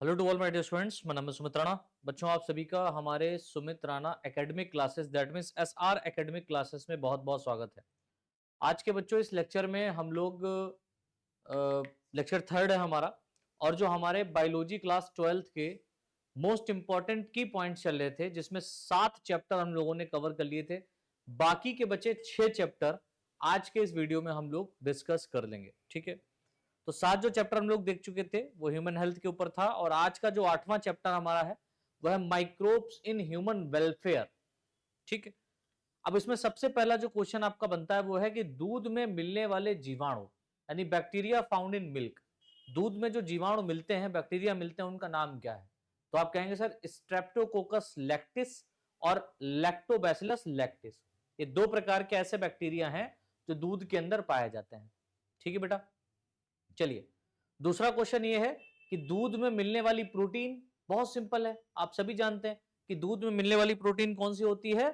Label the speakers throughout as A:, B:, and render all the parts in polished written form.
A: Hello to all my dear students, मैं नाम है सुमित राणा। बच्चों, आप सभी का हमारे Sumit Rana academic classes that means SR academic classes में बहुत बहुत स्वागत है। आज के बच्चों इस लेक्चर में हम लोग लेक्चर थर्ड है हमारा, और जो हमारे बायोलॉजी क्लास 12th के मोस्ट इंपॉर्टेंट की पॉइंट्स चल रहे थे, जिसमें 7 चैप्टर हम लोगों ने कवर कर लिए थे। बाकी के बचे 6 चैप्टर आज के इस वीडियो में हम लोग डिस्कस कर लेंगे। ठीक है, तो 7 जो चैप्टर हम लोग देख चुके थे वो ह्यूमन हेल्थ के ऊपर था, और आज का जो 8वां चैप्टर हमारा है वह है माइक्रोब्स इन ह्यूमन वेलफेयर। ठीक है, अब इसमें सबसे पहला जो क्वेश्चन आपका बनता है वो है कि दूध में मिलने वाले जीवाणु यानी बैक्टीरिया फाउंड इन मिल्क, दूध में जो जीवाणु मिलते हैं, बैक्टीरिया मिलते हैं, उनका नाम क्या है? तो आप कहेंगे सर स्ट्रेप्टोकोकस लैक्टिस और लैक्टोबैसिलस लैक्टिस। ये दो प्रकार के ऐसे बैक्टीरिया हैं जो दूध के अंदर पाए जाते हैं। ठीक है बेटा, चलिए दूसरा क्वेश्चन ये है कि दूध में मिलने वाली प्रोटीन, बहुत सिंपल है, आप सभी जानते हैं कि दूध में मिलने वाली प्रोटीन कौन सी होती है?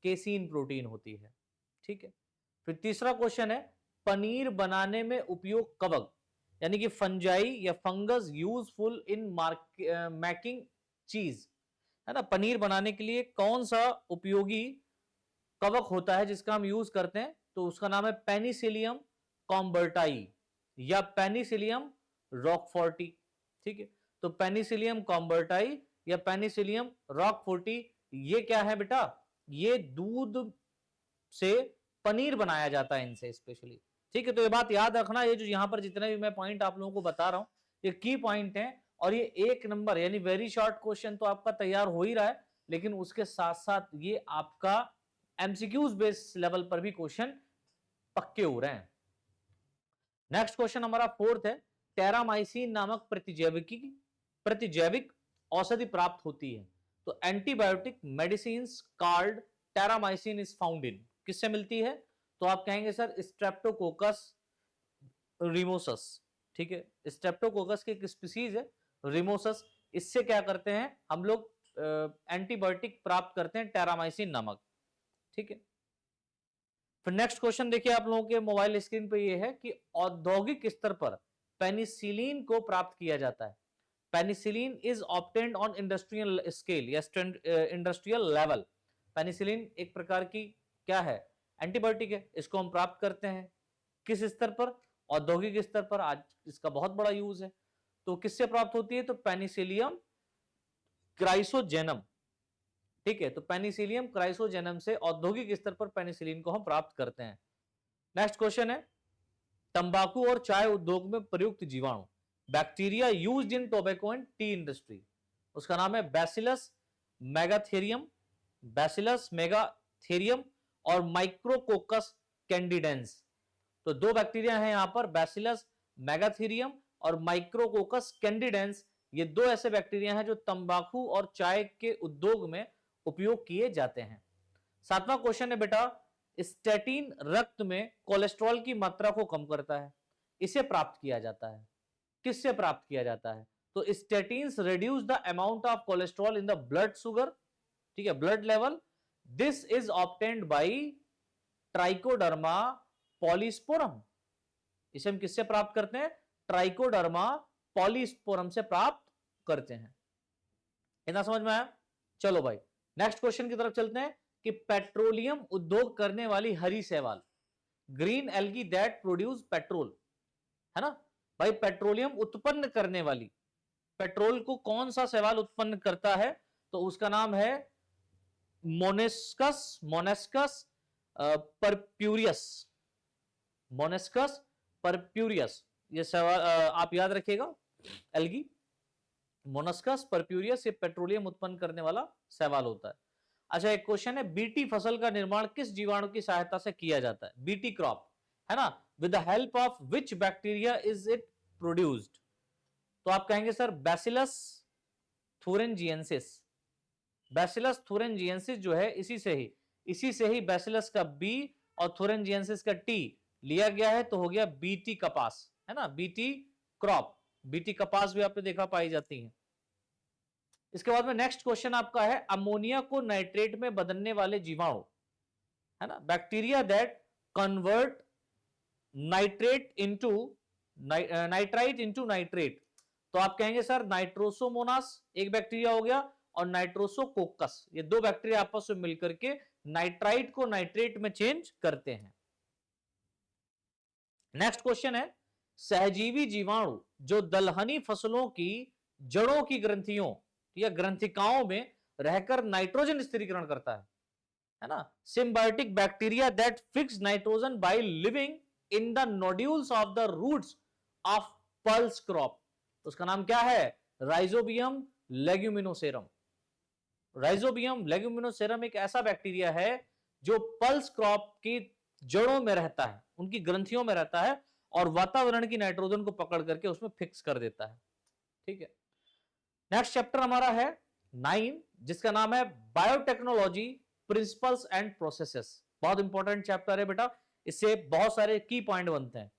A: केसीन प्रोटीन होती है। ठीक है, फिर तीसरा क्वेश्चन है पनीर बनाने में उपयोग कवक यानी कि फंजाई या फंगस यूजफुल इन मेकिंग चीज, है ना। पनीर बनाने के लिए कौन सा उपयोगी कवक होता है जिसका हम यूज करते हैं? तो उसका नाम है पेनिसिलियम कॉम्बर्टाई या पेनिसिलियम रॉकफोर्टी। ठीक है, तो पेनिसिलियम कॉम्बर्टाई या पेनिसिलियम रॉकफोर्टी, ये क्या है बेटा? ये दूध से पनीर बनाया जाता है इनसे स्पेशली। ठीक है, तो ये बात याद रखना, ये जो यहां पर जितने भी मैं पॉइंट आप लोगों को बता रहा हूं ये की पॉइंट है, और ये एक नंबर यानी वेरी शॉर्ट क्वेश्चन तो आपका तैयार हो ही रहा है, लेकिन उसके साथ साथ ये आपका एमसीक्यूज बेस लेवल पर भी क्वेश्चन पक्के हो रहे हैं। नेक्स्ट क्वेश्चन हमारा फोर्थ है, टेरामाइसिन नामक प्रतिजैविक औषधि प्राप्त होती है। तो antibiotic medicine called Terramycin is found in, किससे मिलती है? तो आप कहेंगे सर स्ट्रेप्टोकोकस रिमोसस। ठीक है, स्ट्रेप्टोकोकस की एक स्पीसीज है रिमोसस, इससे क्या करते हैं हम लोग? एंटीबायोटिक प्राप्त करते हैं टेरामाइसिन नामक। ठीक है, फिर नेक्स्ट क्वेश्चन देखिए आप लोगों के मोबाइल स्क्रीन पे ये है कि औद्योगिक स्तर पर पेनिसिलिन को प्राप्त किया जाता है। Penicillin is obtained on industrial scale या इंडस्ट्रियल लेवल। पेनिसिलिन एक प्रकार की क्या है? एंटीबायोटिक है, इसको हम प्राप्त करते हैं किस स्तर पर? औद्योगिक स्तर पर। आज इसका बहुत बड़ा यूज है। तो किससे प्राप्त होती है? तो पेनिसिलियम क्राइसोजेनम। ठीक है, तो पेनिसिलियम क्राइसोजेनम से औद्योगिक स्तर पर पेनिसिलिन को हम प्राप्त करते हैं। नेक्स्ट क्वेश्चन है, तंबाकू और चाय उद्योग में प्रयुक्त जीवाणु bacteria used in tobacco and T industry, उसका नाम है बैसिलस मेगाथेरियम, बैसिलस मेगाथेरियम और माइक्रोकोकस कैंडिडेंस। तो दो बैक्टीरिया हैं यहां पर, बैसिलस मेगाथेरियम और माइक्रोकोकस कैंडिडेंस। ये दो ऐसे बैक्टीरिया हैं जो तंबाकू और चाय के उद्योग में उपयोग किए जाते हैं। 7वां क्वेश्चन है बेटा, स्टैटिन रक्त में कोलेस्ट्रॉल की मात्रा को कम करता है, इसे प्राप्त किया जाता है, किससे प्राप्त किया जाता है? तो statins reduce the amount of cholesterol in the blood sugar, ठीक है, blood level. This is obtained by trichoderma polysporum, इसे हम किससे प्राप्त करते हैं? ट्राइकोडर्मा पॉलीस्पोरम से प्राप्त करते हैं। इतना समझ में आया? चलो भाई नेक्स्ट क्वेश्चन की तरफ चलते हैं कि पेट्रोलियम उद्योग करने वाली हरी शैवाल, green algae that produce petrol, है ना भाई, पेट्रोलियम उत्पन्न करने वाली, पेट्रोल को कौन सा शैवाल उत्पन्न करता है? तो उसका नाम है मोनेस्कस, मोनेस्कस परप्यूरियस, मोनेस्कस परप्यूरियस। ये सवाल आप याद रखिएगा, एल्गी मोनस्कस परप्यूरियस, ये पेट्रोलियम उत्पन्न करने वाला सवाल होता है। अच्छा, एक क्वेश्चन है, बीटी फसल का निर्माण किस जीवाणु की सहायता से किया जाता है? बीटी क्रॉप, है ना, with the help of which bacteria is it produced? तो आप कहेंगे सर बैसिलस थुरिनजिएंसिस, बैसिलस थुरिनजिएंसिस जो है इसी से ही बैसिलस का बी और थुरिनजिएंसिस का टी लिया गया है, तो हो गया बीटी कपास, है ना, बीटी क्रॉप। बीटी कपास भी आपने देखा पाई जाती है। इसके बाद में नेक्स्ट क्वेश्चन आपका है, अमोनिया को नाइट्रेट में बदलने वाले जीवाणु, है ना, bacteria that convert nitrate into nitrite into nitrate. तो आप कहेंगे सर नाइट्रोसोमोनास एक बैक्टीरिया हो गया और नाइट्रोसोकोकस, ये दो बैक्टीरिया आपस में मिलकर के नाइट्राइट को नाइट्रेट में चेंज करते हैं। नेक्स्ट क्वेश्चन है, सहजीवी जीवाणु जो दलहनी फसलों की जड़ों की ग्रंथियों या ग्रंथिकाओं में रहकर नाइट्रोजन स्थिरीकरण करता है ना। Symbiotic bacteria that fix nitrogen by living in the nodules of the roots of pulse crop, उसका नाम क्या है, राइजोबियम लेग्यूमिनोसेरम। राइजोबियम लेग्यूमिनोसेरम एक ऐसा बैक्टीरिया है जो पल्स क्रॉप की जड़ों में रहता है, उनकी ग्रंथियों में रहता है और वातावरण की नाइट्रोजन को पकड़ करके उसमें फिक्स कर देता है। ठीक है, नेक्स्ट चैप्टर हमारा है 9 जिसका नाम है बायोटेक्नोलॉजी प्रिंसिपल्स एंड प्रोसेसेस। बहुत इंपॉर्टेंट चैप्टर है बेटा, इससे बहुत सारे की पॉइंट बनते हैं।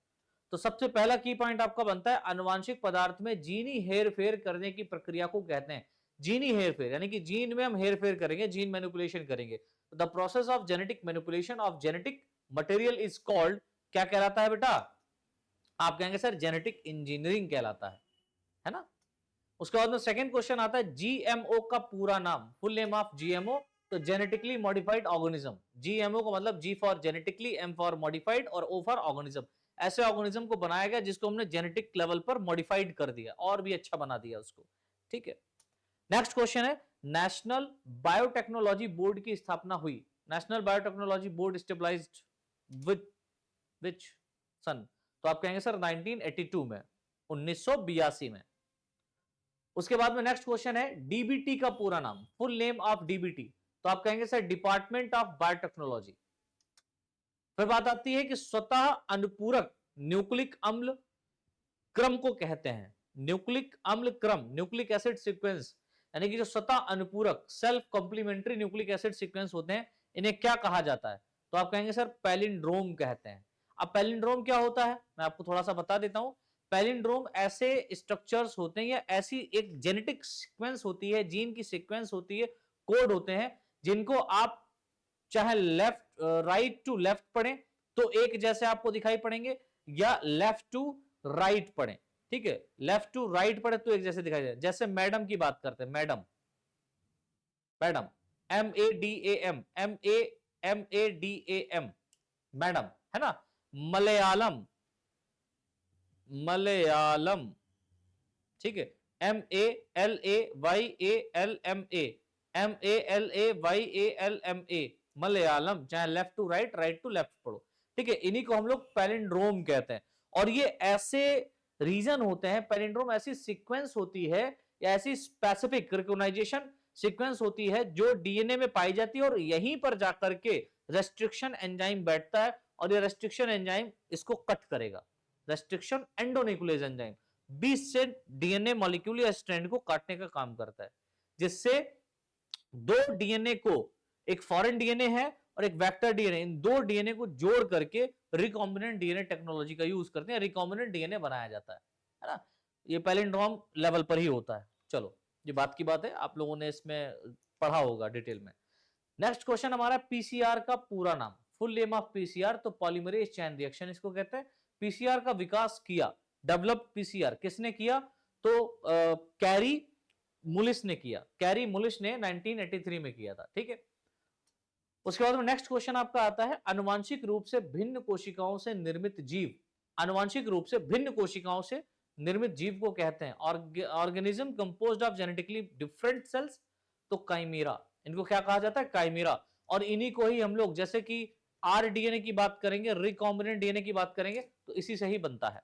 A: तो सबसे पहला की पॉइंट आपका बनता है, अनुवांशिक पदार्थ में जीनी हेरफेर करने की प्रक्रिया को कहते हैं जीनी हेरफेर, यानी कि जीन में हम हेरफेर करेंगे, जीन मैनिपुलेशन करेंगे। The process of genetic manipulation of genetic material is called, क्या कहलाता है बेटा, आप कहेंगे सर जेनेटिक इंजीनियरिंग कहलाता है ना। उसके बाद में सेकंड क्वेश्चन आता है, जीएमओ का पूरा नाम, फुल नेम ऑफ जीएमओ, तो जेनेटिकली मॉडिफाइड ऑर्गेनिज्म। जीएमओ का मतलब G for genetically, M for modified और ओ फॉर ऑर्गेनिज्म। ऐसे ऑर्गेनिज्म को बनाया गया जिसको हमने जेनेटिक लेवल पर मॉडिफाइड कर दिया और भी अच्छा बना दिया उसको। ठीक है, नेक्स्ट क्वेश्चन है, नेशनल बायोटेक्नोलॉजी बोर्ड की स्थापना हुई। National biotechnology board stabilised with which सन, तो आप कहेंगे सर 1982 में, 1982 में। उसके बाद में नेक्स्ट क्वेश्चन है, डीबीटी का पूरा नाम, फुल नेम ऑफ डीबीटी, तो आप कहेंगे सर डिपार्टमेंट ऑफ बायोटेक्नोलॉजी। फिर बात आती है कि स्वतः अनुपूरक न्यूक्लिक अम्ल क्रम को कहते हैं, न्यूक्लिक अम्ल क्रम, न्यूक्लिक एसिड सीक्वेंस, यानी कि जो स्वतः अनुपूरक self complementary nucleic acid sequence होते हैं, इन्हें क्या कहा जाता है, तो आप कहेंगे सर पैलिंड्रोम कहते हैं। अब पैलिंड्रोम क्या होता है, मैं आपको थोड़ा सा बता देता हूं। पैलिंड्रोम ऐसे स्ट्रक्चर्स होते हैं या ऐसी एक जेनेटिक सीक्वेंस होती है, जीन की सीक्वेंस होती है, कोड होते हैं, जिनको आप चाहे लेफ्ट राइट टू लेफ्ट पढ़ें तो एक जैसे आपको दिखाई पड़ेंगे, या लेफ्ट टू राइट पढ़ें, ठीक है, लेफ्ट टू राइट पढ़े तो एक जैसे दिखाई दे। जैसे मैडम की बात करते हैं, madam, madam, MADAM, MADAM, madam, है ना। मलयालम, मलयालम, ठीक है, MALAYALMA, मलयालम, चाहे left to right, right to left पढ़ो, ठीक है। इन्हीं को हम लोग पैलिंड्रोम कहते हैं। और ये ऐसे रीजन होते हैं, पैलिंड्रोम ऐसी सीक्वेंस होती है या ऐसी स्पेसिफिक रिकॉग्नाइजेशन सीक्वेंस होती है जो डीएनए में पाई जाती है और यहीं पर जाकर के रेस्ट्रिक्शन एंजाइम बैठता है और ये रेस्ट्रिक्शन एंजाइम इसको कट करेगा। रेस्ट्रिक्शन एंडोन्यूक्लियस एंजाइम 20 से डीएनए मॉलिक्यूल या स्ट्रैंड को काटने का काम करता है, जिससे दो डीएनए को, एक फॉरेन डीएनए है और एक वेक्टर डीएनए, इन दो डीएनए को जोड़ करके रिकॉम्बिनेंट डीएनए टेक्नोलॉजी का यूज करते हैं, रिकॉम्बिनेंट डीएनए बनाया जाता है ना। ये पैलिंड्रोम लेवल पर ही होता है। चलो, ये बात की बात है, आप लोगों ने इसमें पढ़ा होगा डिटेल में। नेक्स्ट क्वेश्चन हमारा, पीसीआर का पूरा नाम, फुल नेम ऑफ पीसीआर, तो पॉलीमरेज चेन रिएक्शन इसको कहते हैं। पीसीआर का विकास किया, डेवलप पीसीआर किसने किया, तो कैरी मुलिस ने किया, कैरी मुलिस ने 1983 में किया था, ठीक है। उसके बाद में नेक्स्ट क्वेश्चन आपका आता है, आनुवांशिक रूप से भिन्न कोशिकाओं से निर्मित जीव, आनुवांशिक रूप से भिन्न कोशिकाओं से निर्मित जीव को कहते हैं organism composed of genetically different cells, तो काइमेरा, इनको क्या कहा जाता है, काइमेरा। और इन्हीं को ही हम लोग, जैसे कि आरडीएनए की बात करेंगे, रिकॉम्बिनेंट डीएनए की बात करेंगे, तो इसी से ही बनता है।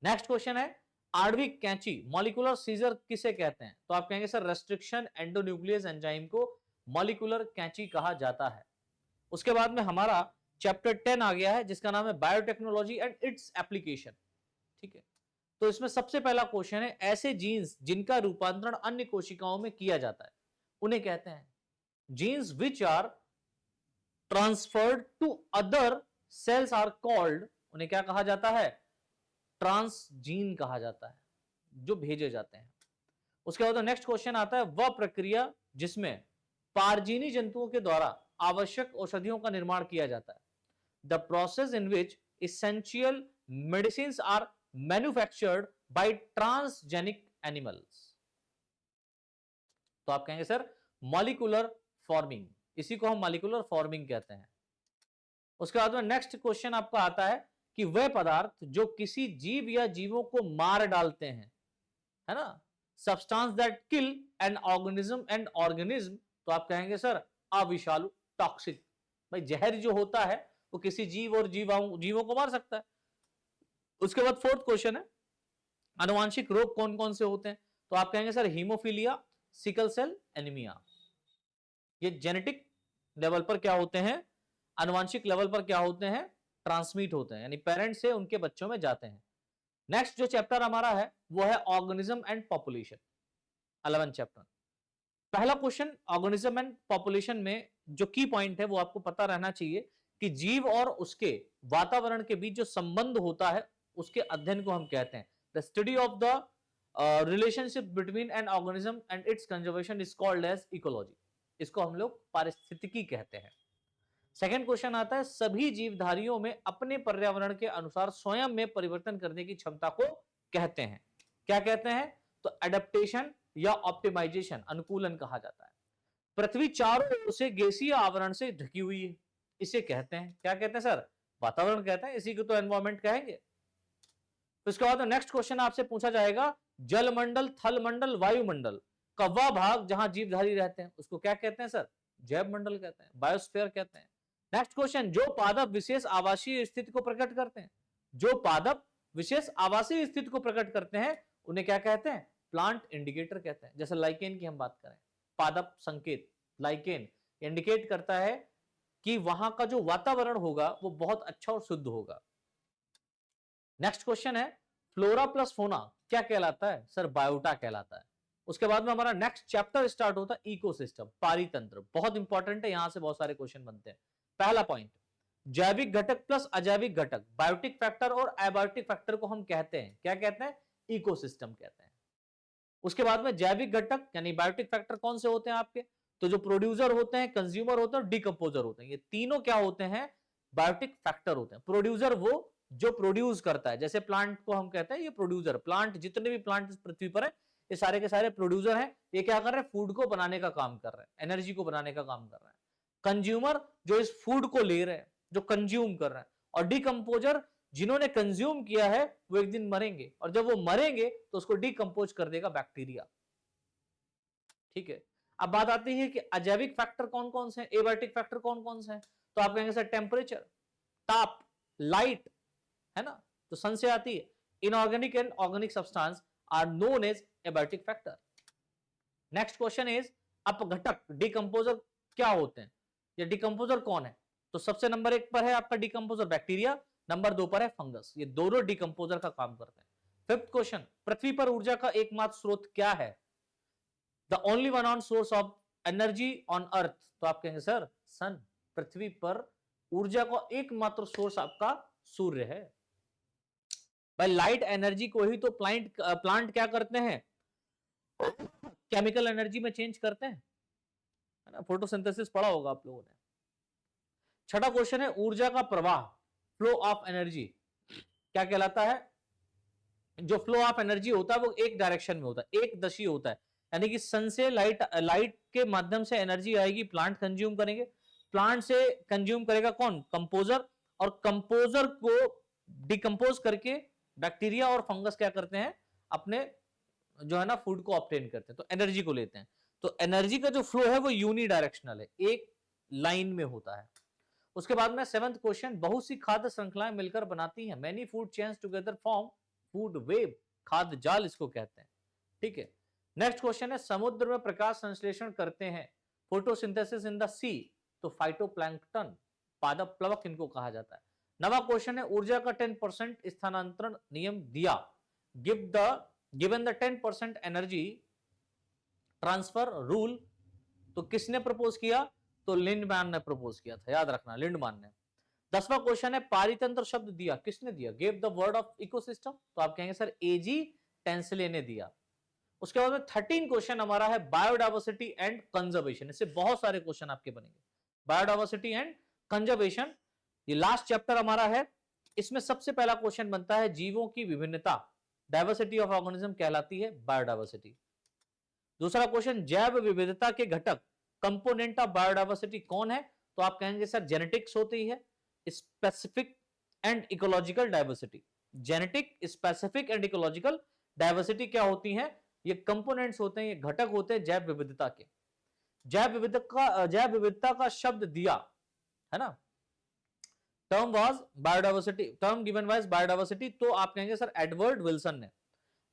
A: नेक्स्ट क्वेश्चन है, आणविक कैंची, मॉलिक्यूलर सीजर किसे कहते हैं, तो आप कहेंगे सर रेस्ट्रिक्शन एंडोन्यूक्लियस एंजाइम को मॉलिक्यूलर कैंची कहा जाता है। उसके बाद में हमारा चैप्टर 10 आ गया है जिसका नाम है बायोटेक्नोलॉजी एंड इट्स एप्लीकेशन, ठीक है। तो इसमें सबसे पहला क्वेश्चन है, ऐसे जीन्स जिनका रूपांतरण अन्य कोशिकाओं में किया जाता है उन्हें कहते हैं, genes which are transferred to other cells are called, उन्हें क्या कहा जाता है, ट्रांसजीन कहा जाता है, जो भेजे जाते हैं। उसके बाद नेक्स्ट क्वेश्चन आता है, वह प्रक्रिया जिसमें पारजीनी जंतुओं के द्वारा आवश्यक औषधियों का निर्माण किया जाता है, the process in which essential medicines are manufactured by transgenic animals. तो आप कहेंगे सर मॉलिक्यूलर फॉर्मिंग, इसी को हम मॉलिक्यूलर फॉर्मिंग कहते हैं। उसके बाद में नेक्स्ट क्वेश्चन आपका आता है कि वह पदार्थ जो किसी जीव या जीवों को मार डालते हैं, है ना, substance that kill an organism, तो आप कहेंगे सर अविषालु, टॉक्सिक। भाई जहर जो होता है वो किसी जीव और जीवों को मार सकता है। उसके बाद फोर्थ क्वेश्चन है आनुवांशिक रोग कौन कौन से होते हैं, तो आप कहेंगे sir haemophilia, sickle cell anaemia. ये जेनेटिक लेवल पर क्या होते हैं, आनुवांशिक लेवल पर क्या होते हैं, ट्रांसमिट होते हैं, यानी पेरेंट्स से उनके बच्चों में जाते हैं। नेक्स्ट जो चैप्टर हमारा है वो है ऑर्गेनिज्म एंड पॉपुलेशन, 11 चैप्टर। पहला क्वेश्चन ऑर्गेनिज्म एंड पॉपुलेशन में जो की पॉइंट है वो आपको पता रहना चाहिए कि जीव और उसके वातावरण के बीच जो संबंध होता है उसके अध्ययन को हम कहते हैं the study of the relationship between an organism and its conservation is called as ecology. इसको हम लोग पारिस्थितिकी कहते हैं। सेकेंड क्वेश्चन आता है सभी जीवधारियों में अपने पर्यावरण के अनुसार स्वयं में परिवर्तन करने की क्षमता को कहते हैं, क्या कहते हैं, तो एडेप्टेशन या ऑप्टिमाइजेशन, अनुकूलन कहा जाता है। पृथ्वी चारों ओर से गैसीय आवरण से ढकी हुई है, इसे कहते हैं, क्या कहते हैं सर, वातावरण कहते हैं, इसी को तो एनवायरमेंट कहेंगे। उसके बाद नेक्स्ट क्वेश्चन आपसे पूछा जाएगा जलमंडल, थलमंडल, वायुमंडल का वह भाग जहां जीवधारी रहते हैं उसको क्या कहते हैं सर, जैव मंडल कहते हैं, बायोस्फीयर कहते हैं। नेक्स्ट क्वेश्चन जो पादप विशेष आवासीय स्थिति को प्रकट करते हैं, जो पादप विशेष आवासीय स्थिति को प्रकट करते हैं उन्हें क्या कहते हैं, प्लांट इंडिकेटर कहते हैं। जैसे लाइकेन की हम बात करें, पादप संकेत लाइकेन इंडिकेट करता है कि वहां का जो वातावरण होगा वो बहुत अच्छा और शुद्ध होगा। नेक्स्ट क्वेश्चन है फ्लोरा प्लस फोना क्या कहलाता है, सर बायोटा कहलाता है। उसके बाद में हमारा नेक्स्ट चैप्टर स्टार्ट होता है इकोसिस्टम, पारितंत्र, बहुत इंपॉर्टेंट है, यहां से बहुत सारे क्वेश्चन बनते हैं। पहला पॉइंट जैविक घटक प्लस अजैविक घटक, बायोटिक फैक्टर और एबायोटिक फैक्टर को हम कहते हैं, क्या कहते हैं, इकोसिस्टम कहते हैं। उसके बाद में जैविक घटक यानी बायोटिक फैक्टर कौन से होते हैं आपके, तो जो प्रोड्यूसर होते हैं, कंज्यूमर होते हैं और डिकम्पोजर होते हैं, ये तीनों क्या होते हैं, बायोटिक फैक्टर होते हैं। प्रोड्यूसर वो जो प्रोड्यूस करता है, जैसे प्लांट को हम कहते हैं ये प्रोड्यूसर, प्लांट जितने भी प्लांट पृथ्वी पर है ये सारे के सारे प्रोड्यूसर हैं, ये क्या कर रहे हैं, फूड को बनाने का काम कर रहे हैं, एनर्जी को बनाने का काम कर रहे हैं। कंज्यूमर जो इस फूड को ले रहे हैं, जो कंज्यूम कर रहे हैं, और डिकम्पोजर जिन्होंने कंज्यूम किया है वो एक दिन मरेंगे, और जब वो मरेंगे तो उसको डिकम्पोज कर देगा बैक्टीरिया। ठीक है, अब बात आती है कि अजैविक फैक्टर कौन कौन से हैं, एबायोटिक फैक्टर कौन कौन से हैं, तो आप कहेंगे सर टेम्परेचर, ताप, लाइट, है ना, तो सन से आती है। Inorganic and organic substance are known as abiotic factor. Next question is अपघटक, डिकम्पोजर क्या होते हैं, ये डिकम्पोजर कौन है, तो सबसे नंबर 1 पर है आपका डिकम्पोजर बैक्टीरिया, नंबर 2 पर है फंगस, ये दोनों डिकम्पोजर का काम करते हैं। फिफ्थ क्वेश्चन पृथ्वी पर ऊर्जा का एकमात्र स्रोत क्या है, the only one on source of energy on earth, तो आप कहेंगे सर सन, पृथ्वी पर ऊर्जा का एकमात्र सोर्स आपका सूर्य है। भाई लाइट एनर्जी को ही तो प्लांट क्या करते हैं, केमिकल एनर्जी में चेंज करते हैं, है ना, फोटोसिंथेसिस पढ़ा होगा आप लोगों ने। छठा क्वेश्चन है ऊर्जा का प्रवाह, फ्लो ऑफ एनर्जी क्या कहलाता है, जो फ्लो ऑफ एनर्जी होता है वो एक डायरेक्शन में होता है, एक दशी होता है, यानी कि सन से लाइट के माध्यम से एनर्जी आएगी, प्लांट कंज्यूम करेंगे, प्लांट से कंज्यूम करेगा कौन, कंपोजर, और कंपोजर को डिकम्पोज करके बैक्टीरिया और फंगस क्या करते हैं, अपने जो है ना फूड को ऑब्टेन करते हैं, तो एनर्जी को लेते हैं। तो एनर्जी का जो फ्लो है वो यूनी डायरेक्शनल है, एक लाइन में होता है। उसके बाद में 7th क्वेश्चन बहुत सी खाद्य श्रृंखलाएं मिलकर बनाती हैं, many food chains together form food web, खाद्य जाल इसको कहते हैं। ठीक है, नेक्स्ट क्वेश्चन है समुद्र में प्रकाश संश्लेषण करते हैं, फोटोसिंथेसिस इन द सी, तो फाइटोप्लैंक्टन, पादप प्लवक इनको कहा जाता है। नवा क्वेश्चन है ऊर्जा का 10% स्थानांतरण नियम दिया, given the 10% energy transfer rule, तो किसने प्रपोज किया, तो लिंडमैन ने प्रपोज किया था, याद रखना लिंडमैन ने। 10वां क्वेश्चन है पारितंत्र शब्द दिया, किसने दिया, give the word of ecosystem, तो आप कहेंगे सर एजी टेंसले ने दिया। उसके बाद में 13 क्वेश्चन हमारा है बायोडाइवर्सिटी एंड कंजर्वेशन, इससे बहुत सारे क्वेश्चन आपके बनेंगे, बायोडाइवर्सिटी एंड कंजर्वेशन, ये लास्ट चैप्टर हमारा है इसमें सबसे पहला क्वेश्चन बनता है जीवों की विभिन्नता, डाइवर्सिटी ऑफ ऑर्गेनिज्म कहलाती है बायोडाइवर्सिटी। दूसरा क्वेश्चन, जैव विविधता के घटक, कंपोनेंट ऑफ बायोडाइवर्सिटी कौन है? तो आप कहेंगे सर जेनेटिक्स होती है, specific and ecological diversity. Genetic, specific and ecological diversity क्या होती है? ये कंपोनेंट्स होते हैं, ये घटक होते हैं जैव विविधता के। जैव विविधता का शब्द दिया है ना, term was biodiversity, term given was biodiversity, तो आप कहेंगे सर एडवर्ड विल्सन ने।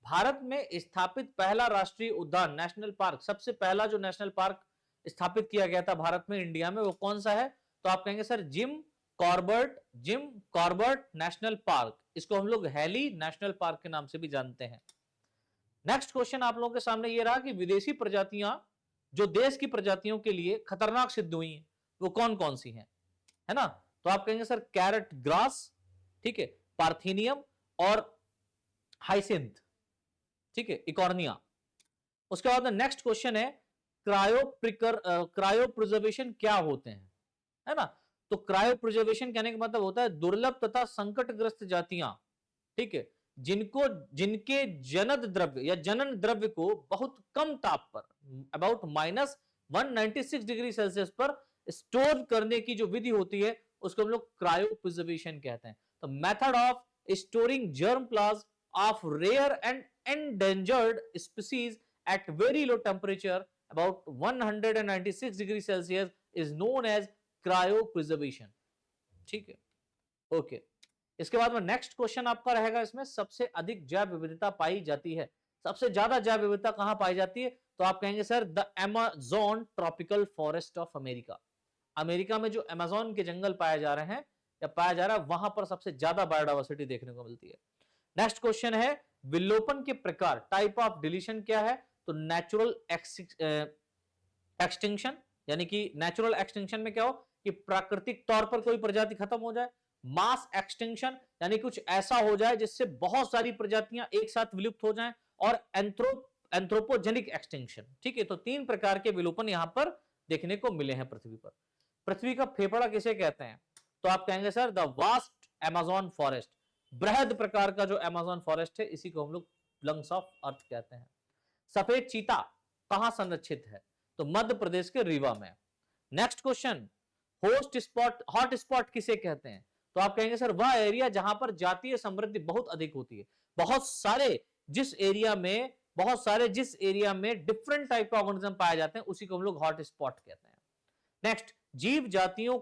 A: भारत में स्थापित पहला राष्ट्रीय उद्यान, नेशनल पार्क, सबसे पहला जो नेशनल पार्क स्थापित किया गया था भारत में, इंडिया में, वो कौन सा है? तो आप कहेंगे sir Jim Corbett national park. इसको हम लोग हैली नेशनल पार्क के नाम से भी जानते हैं। नेक्स्ट क्वेश्चन आप लोगों के सामने ये रहा कि विदेशी प्रजातियां जो देश की प्रजातियों के लिए खतरनाक सिद्ध हुई हैं, वो कौन कौन सी हैं, है ना? तो आप कहेंगे सर कैरेट ग्रास, ठीक है, पार्थेनियम और हाइसिंथ, ठीक है, इकॉर्निया। उसके बाद में नेक्स्ट क्वेश्चन है क्रायो प्रिजर्वेशन क्या होते हैं, है ना? तो क्रायो प्रिजर्वेशन कहने का मतलब होता है दुर्लभ तथा संकटग्रस्त जातियां, ठीक है, जिनके जनन द्रव्य को बहुत कम ताप पर, अबाउट -196 डिग्री सेल्सियस पर स्टोर करने की जो विधि होती है उसको हम लोग क्रायो प्रिजर्वेशन कहते हैं। तो method of storing germ plasm of rare and endangered species at very low temperature about 196 degree Celsius is known as cryopreservation। ठीक है, ओके। इसके बाद में नेक्स्ट क्वेश्चन आपका रहेगा, इसमें सबसे अधिक जैव विविधता पाई जाती है, सबसे ज्यादा जैव विविधता कहां पाई जाती है? तो आप कहेंगे sir the Amazon tropical forest of America. America में जो अमेज़न के जंगल पाए जा रहे हैं या पाया जा रहा है, वहां पर सबसे ज्यादा बायोडाइवर्सिटी देखने को मिलती है। नेक्स्ट क्वेश्चन है विलोपन के प्रकार, टाइप ऑफ डिलीशन क्या है? तो नेचुरल एक्सटिंक्शन, यानी कि नेचुरल एक्सटिंक्शन में क्या हो कि प्राकृतिक तौर पर कोई प्रजाति खत्म हो जाए। मास एक्सटिंक्शन यानी कुछ ऐसा हो जाए जिससे बहुत सारी प्रजातियां एक साथ विलुप्त हो जाएं। और एंथ्रोपोजेनिक एक्सटिंक्शन, ठीक है। तो तीन प्रकार के विलोपन यहां पर देखने को मिले हैं पृथ्वी पर। पृथ्वी का फेफड़ा किसे कहते हैं? तो आप कहेंगे sir the vast Amazon forest, बृहद प्रकार का जो अमेज़न फॉरेस्ट है, इसी को हम लोग लंग्स ऑफ अर्थ कहते हैं। सफेद चीता कहां संरक्षित है? तो मध्य प्रदेश के रीवा में। नेक्स्ट क्वेश्चन, हॉट स्पॉट किसे कहते हैं? तो आप कहेंगे सर वह एरिया जहां पर जातीय समृद्धि बहुत अधिक होती है, बहुत सारे जिस एरिया में डिफरेंट टाइप के ऑर्गेनिज्म पाए जाते हैं, उसी को हम लोग हॉट स्पॉट कहते हैं। नेक्स्ट, जीव जातियों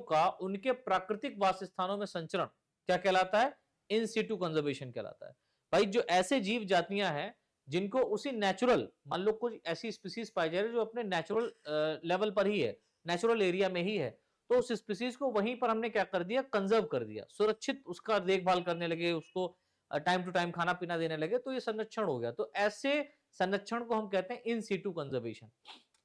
A: का उनके प्राकृतिक वासस्थानों में संचरण क्या कहलाता है? इन सिटू कंजर्वेशन कहलाता है। भाई जो ऐसे जीव जातियां हैं जिनको उसी नेचुरल, मान लो कुछ ऐसी स्पीसीज पाई जा रही है जो अपने नेचुरल लेवल पर ही है, नेचुरल एरिया में ही है, तो उस स्पीसीज को वहीं पर हमने क्या कर दिया? कंजर्व कर दिया, सुरक्षित उसका देखभाल करने लगे, उसको टाइम टू टाइम खाना पीना देने लगे, तो ये संरक्षण हो गया। तो ऐसे संरक्षण को हम कहते हैं इन सिटू कंजर्वेशन।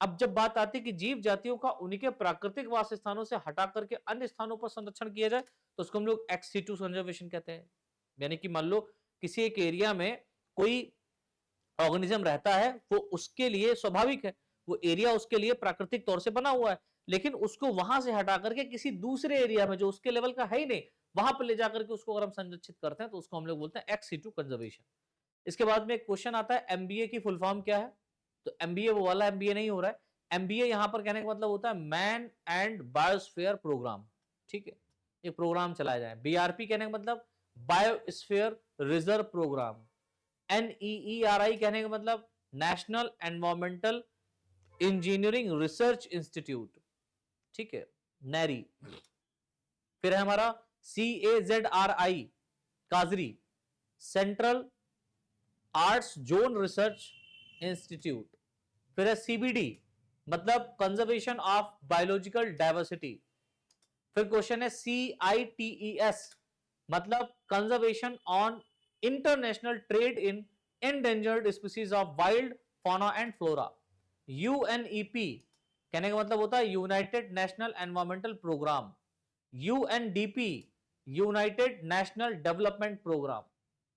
A: अब जब बात आती है कि जीव जातियों का उनके प्राकृतिक वास स्थानों से हटा करके अन्य स्थानों पर संरक्षण किया जाए, तो उसको हम लोग एक्स सिटू कंजर्वेशन कहते हैं। यानी कि मान लो किसी एक एरिया में कोई ऑर्गेनिज्म रहता है, वो उसके लिए स्वाभाविक है, वो एरिया उसके लिए प्राकृतिक तौर से बना हुआ है, लेकिन उसको वहां से हटा करके किसी दूसरे एरिया में जो उसके लेवल का है ही नहीं, वहां पर ले जाकर के उसको अगर हम संरक्षित करते हैं, तो उसको हम लोग बोलते हैं एक्स सिटू कंजर्वेशन। इसके बाद में एक क्वेश्चन आता है, एमबीए की फुल फॉर्म क्या है? तो एमबीए वो वाला एमबीए नहीं हो रहा है, एमबीए यहां पर कहने का मतलब होता है मैन एंड बायोस्फीयर प्रोग्राम, ठीक है, ये प्रोग्राम चलाया जाए। बीआरपी कहने का मतलब बायोस्फीयर रिजर्व प्रोग्राम। एनईईआरआई कहने का मतलब national environmental engineering research institute, ठीक है, नैरी। फिर है हमारा CAZRI काजरी, central arts zone research institute. फिर है CBD मतलब कंजर्वेशन ऑफ बायोलॉजिकल डाइवर्सिटी। फिर क्वेश्चन है CITES मतलब conservation on international trade in endangered species of wild fauna and flora. UNEP कहने का मतलब होता है united national environmental programme. UNDP united national development programme,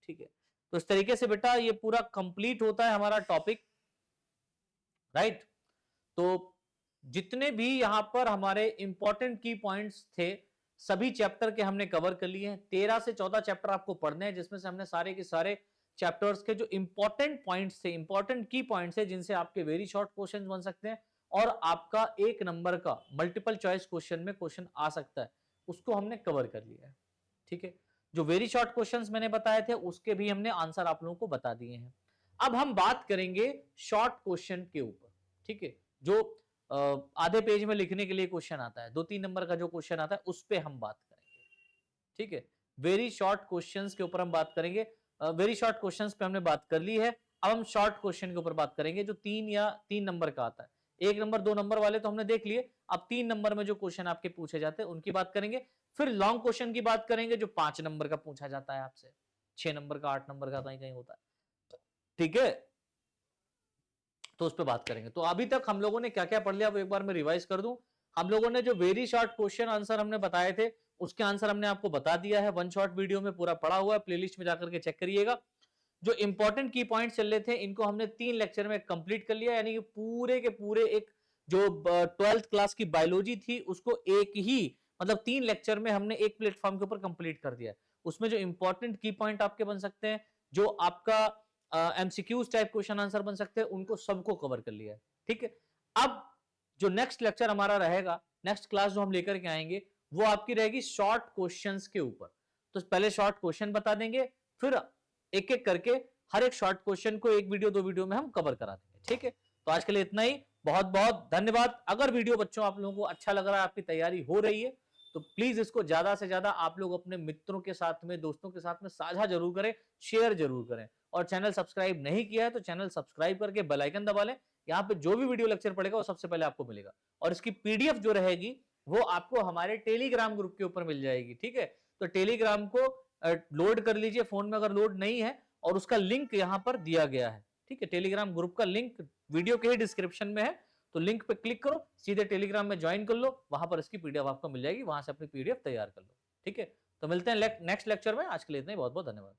A: ठीक है। तो इस तरीके से बेटा ये पूरा कंप्लीट होता है हमारा टॉपिक, राइट। तो जितने भी यहां पर हमारे इंपॉर्टेंट की पॉइंट्स थे, सभी चैप्टर के हमने कवर कर लिए हैं। 13 से 14 चैप्टर आपको पढ़ने हैं, जिसमें से हमने सारे के सारे चैप्टर्स के जो इंपॉर्टेंट पॉइंट्स थे, इंपॉर्टेंट की पॉइंट्स है, जिनसे आपके वेरी शॉर्ट क्वेश्चन बन सकते हैं और आपका 1 नंबर का मल्टीपल चॉइस क्वेश्चन में क्वेश्चन आ सकता है, उसको हमने कवर कर लिया है। ठीक है, जो वेरी शॉर्ट क्वेश्चंस मैंने बताए थे उसके भी हमने आंसर आप लोगों को बता दिए हैं। अब हम बात करेंगे शॉर्ट क्वेश्चन के ऊपर। ठीक है, जो आधे पेज में लिखने के लिए क्वेश्चन आता है, 2-3 नंबर का जो क्वेश्चन आता है उस पर हम बात करेंगे। ठीक है, वेरी शॉर्ट क्वेश्चंस के ऊपर हम बात करेंगे। वेरी शॉर्ट क्वेश्चंस पे हमने बात कर ली है। अब हम शॉर्ट क्वेश्चन के ऊपर बात करेंगे जो 3 नंबर का आता है। 1 नंबर 2 नंबर वाले तो हमने देख लिए, अब 3 नंबर में जो क्वेश्चन आपके पूछे जाते हैं उनकी बात करेंगे। फिर लॉन्ग क्वेश्चन की बात करेंगे जो 5 नंबर का पूछा जाता है आपसे, 6 नंबर का, 8 नंबर का कहीं कहीं होता है। ठीक है, तो उस पर बात करेंगे। तो अभी तक हम लोगों ने क्या क्या पढ़ लिया, वो एक बार मैं रिवाइज कर दूं। हम लोगों ने जो वेरी शॉर्ट क्वेश्चन आंसर हमने बताए थे उसके आंसर हमने आपको बता दिया है, वन शॉट वीडियो में पूरा पड़ा हुआ है, प्लेलिस्ट में जाकर के चेक करिएगा। जो इंपॉर्टेंट की पॉइंट चल रहे थे इनको हमने 3 लेक्चर में कंप्लीट कर लिया, यानी कि पूरे के पूरे एक जो 12th क्लास की बायोलॉजी थी उसको एक ही मतलब 3 लेक्चर में हमने एक प्लेटफॉर्म के ऊपर कंप्लीट कर दिया है। उसमें जो इंपॉर्टेंट की पॉइंट आपके बन सकते हैं, जो आपका एमसीक्यूज टाइप क्वेश्चन आंसर बन सकते हैं, उनको सबको कवर कर लिया है। ठीक है, अब जो नेक्स्ट लेक्चर हमारा रहेगा, नेक्स्ट क्लास जो हम लेकर के आएंगे वो आपकी रहेगी शॉर्ट क्वेश्चंस के ऊपर। तो पहले शॉर्ट क्वेश्चन बता देंगे, फिर एक एक करके हर एक शॉर्ट क्वेश्चन को 1 वीडियो 2 वीडियो में हम कवर करा देंगे। ठीक है, तो आज के लिए इतना ही। बहुत बहुत धन्यवाद। अगर वीडियो बच्चों आप लोगों को अच्छा लग रहा है, आपकी तैयारी हो रही है, तो प्लीज इसको ज्यादा से ज्यादा आप लोग अपने मित्रों के साथ में, दोस्तों के साथ में साझा जरूर करें, शेयर जरूर करें। और चैनल सब्सक्राइब नहीं किया है तो चैनल सब्सक्राइब करके बेल आइकन दबा लें। यहाँ पे जो भी वीडियो लेक्चर पड़ेगा वो सबसे पहले आपको मिलेगा, और इसकी पीडीएफ जो रहेगी वो आपको हमारे टेलीग्राम ग्रुप के ऊपर मिल जाएगी। ठीक है, तो टेलीग्राम को लोड कर लीजिए फोन में अगर लोड नहीं है, और उसका लिंक यहाँ पर दिया गया है। ठीक है, टेलीग्राम ग्रुप का लिंक वीडियो के ही डिस्क्रिप्शन में है, तो लिंक पे क्लिक करो, सीधे टेलीग्राम में ज्वाइन कर लो, वहां पर इसकी पीडीएफ आपको मिल जाएगी, वहां से अपनी पीडीएफ तैयार कर लो। ठीक है, तो मिलते हैं नेक्स्ट लेक्चर में। आज के लिए इतना ही, बहुत बहुत धन्यवाद।